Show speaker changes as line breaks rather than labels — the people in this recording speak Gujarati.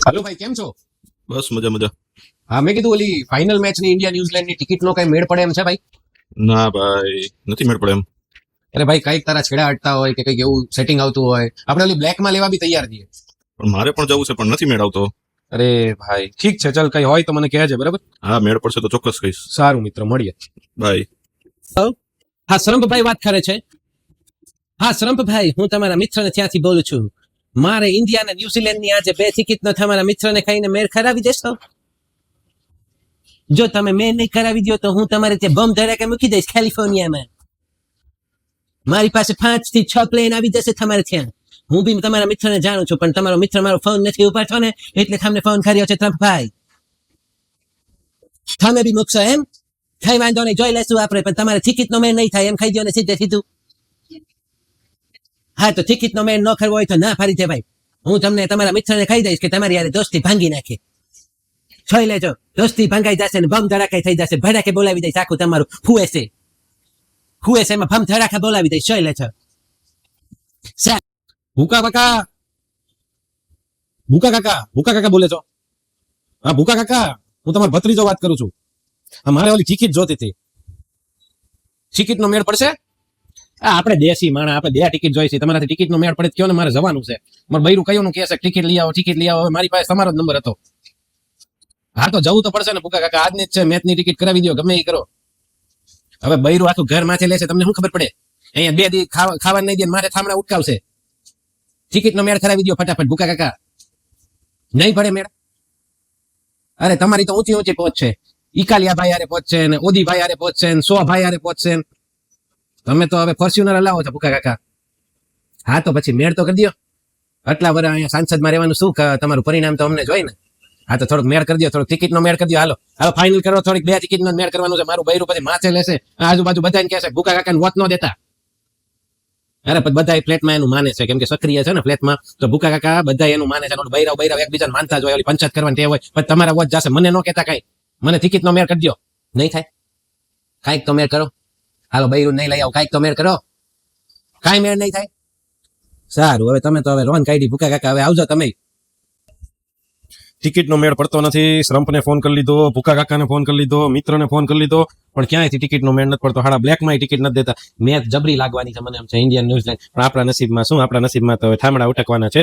હાલો ભાઈ, કેમ છો?
બસ મજા મજા.
હા, મેં કીધું ઓલી ફાઇનલ મેચ ની ઇન્ડિયા ન્યુઝીલેન્ડ ની ટિકિટ નો કઈ મેળ પડે એમ છે ભાઈ?
ના ભાઈ, નથી મેળ પડે એમ.
અરે ભાઈ, કઈક તારા છેડા અડતા હોય કે કઈક એવું સેટિંગ આવતું હોય, આપણે ઓલી બ્લેક માં લેવા બી તૈયાર છીએ.
પણ મારે પણ જવું છે, પણ નથી મેળ આવતો.
અરે ભાઈ, ઠીક છે, ચાલ કઈ હોય તો મને કહેજે, બરાબર?
હા, મેળ પડશે તો ચોક્કસ કહીશ.
સારું મિત્ર, મળીએ.
બાય.
હા, સરંપભાઈ વાત કરે છે. હા, સરંપભાઈ, હું તમારા મિત્રને ત્યાંથી બોલું છું. મારે ઇન્ડિયા અને ન્યુઝીલેન્ડ ની આજે 2 ટિકિટ નો તમારા મિત્રને કહીને મેળ કરાવી દેશો. જો તમે મેળ નહીં કરાવી દો તો હું તમારે ત્યાં બોમ્બ ધડાકે મૂકી દઈશ કેલિફોર્નિયામાં. મારી પાસે 5 થી 6 પ્લેન આવી જશે તમારે ત્યાં. હું બી તમારા મિત્રને જાણું છું, પણ તમારો મિત્ર મારો ફોન નથી ઉપાડતો ને, એટલે તમને ફોન કર્યો છે ટ્રમ્પભાઈ. તમે બી મૂકશો એમ? કઈ વાંધો નહીં, જોઈ લેશું આપણે, પણ તમારે ટિકિટ નો મેળ નહીં થાય એમ કહી દો ને સીધે સીધું. હા, તો ટિકિટ નો મેળ ન કરવો હોય તો ના ફાડી દે ભાઈ. હું તમને તમારા મિત્રને કહી દઈશ કે તમારી યાર દોસ્તી ભાંગી નાખે. જોઈ લેજો, દોસ્તી ભંગાઈ જશે ને બમ ધડાકા થઈ જશે. ભડાકે બોલાવી દઈશ આખું તમારું ફુએસે માં બમ ધડાકા બોલાવી દઈશ. જોઈ લેજો.
ભૂકા કાકા, ભૂકા કાકા બોલે છો? હા ભૂકા કાકા, હું તમારો ભત્રીજો વાત કરું છું. મારે ઓલી ટિકિટ જોતી હતી. ટિકિટ નો મેળ પડશે? આપણે દેશી માણા, આપણે 2 ટિકિટ જોઈ છે. તમારાથી ટિકિટ નો મેળ પડે કયો ને, મારે જવાનું છે. મારું બૈરું કયું કે છે ટિકિટ લઈ આવો, ટિકિટ લઈ આવો. મારી પાસે તમારો જ નંબર હતો. હા, તો જવું તો પડશે ને ભૂકા કાકા. આજની જ છે, મેચની ટિકિટ કરાવી દો, ગમે એ કરો. હવે બૈરું આખું ઘર માથે લેશે, તમને શું ખબર પડે? અહીંયા 2 દી ખાવા નહીં દે, મારે થામણા ઉટકાવશે. ટિકિટ નો મેળ કરાવી દો ફટાફટ ભૂકા કાકા. નહીં પડે મેળ? અરે તમારી તો ઊંચી ઊંચી પહોંચ છે. ઇકાલિયા ભાઈ હારે પહોંચશે ને, ઓદી ભાઈ હારે પહોંચશે ને, 100 ભાઈ હારે પહોંચશે. તમે તો હવે ફોર્ચ્યુનર લાવો છો ભૂકા કાકા. હા, તો પછી મેળ તો કરી દો. આટલા વર્ષ અહીંયા સાંસદમાં રહેવાનું શું તમારું પરિણામ તો અમને જોઈ ને. હા, તો થોડોક મેળ કરી દો, થોડોક ટિકિટ નો મેળ કરી દો. હાલો હાલો ફાઇનલ કરો, થોડીક 2 ટિકિટ નો મેળ કરવાનું છે. મારું બૈરું પછી માથે લેશે, આજુબાજુ બધાને કહેશે ભૂકા કાકાને વોટ ન દેતા. અરે પછી બધા ફ્લેટમાં એનું માને છે, કેમ કે સક્રિય છે ને ફ્લેટમાં, તો ભૂકા કાકા બધા એનું માને છે. બૈરાવ એકબીજાને માનતા જ હોય, ઓલી પંચાયત કરવાની ટેવ હોય. પણ તમારા વોટ જશે, મને ન કહેતા કઈ. મને ટિકિટ નો મેળ કરી દો. નહીં થાય? કાંઈક તો મેળ કરો. હાલો બૈરું નહીં લઈ આવો, કાંઈક તો મેળ કરો. કાંઈ મેળ નહીં થાય? સારું, હવે તમે તો હવે લોન કાઢી ભૂકા કાકા, હવે આવજો તમે.
ટિકિટનો મેળ પડતો નથી. શ્રમ્પને ફોન કરી લીધો, ભૂકા કાકાને ફોન કરી લીધો, મિત્રને ફોન કરી લીધો, પણ ક્યાંયથી ટિકિટનો મેળ નથી પડતો. હાડા બ્લેકમાં ટિકિટ નથી દેતા. મેચ જબરી લાગવાની છે મને એમ છે, ઇન્ડિયન ન્યુઝીલેન્ડ. પણ આપણા નસીબમાં શું, આપણા નસીબમાં તો થામડા ઉટકવાના છે.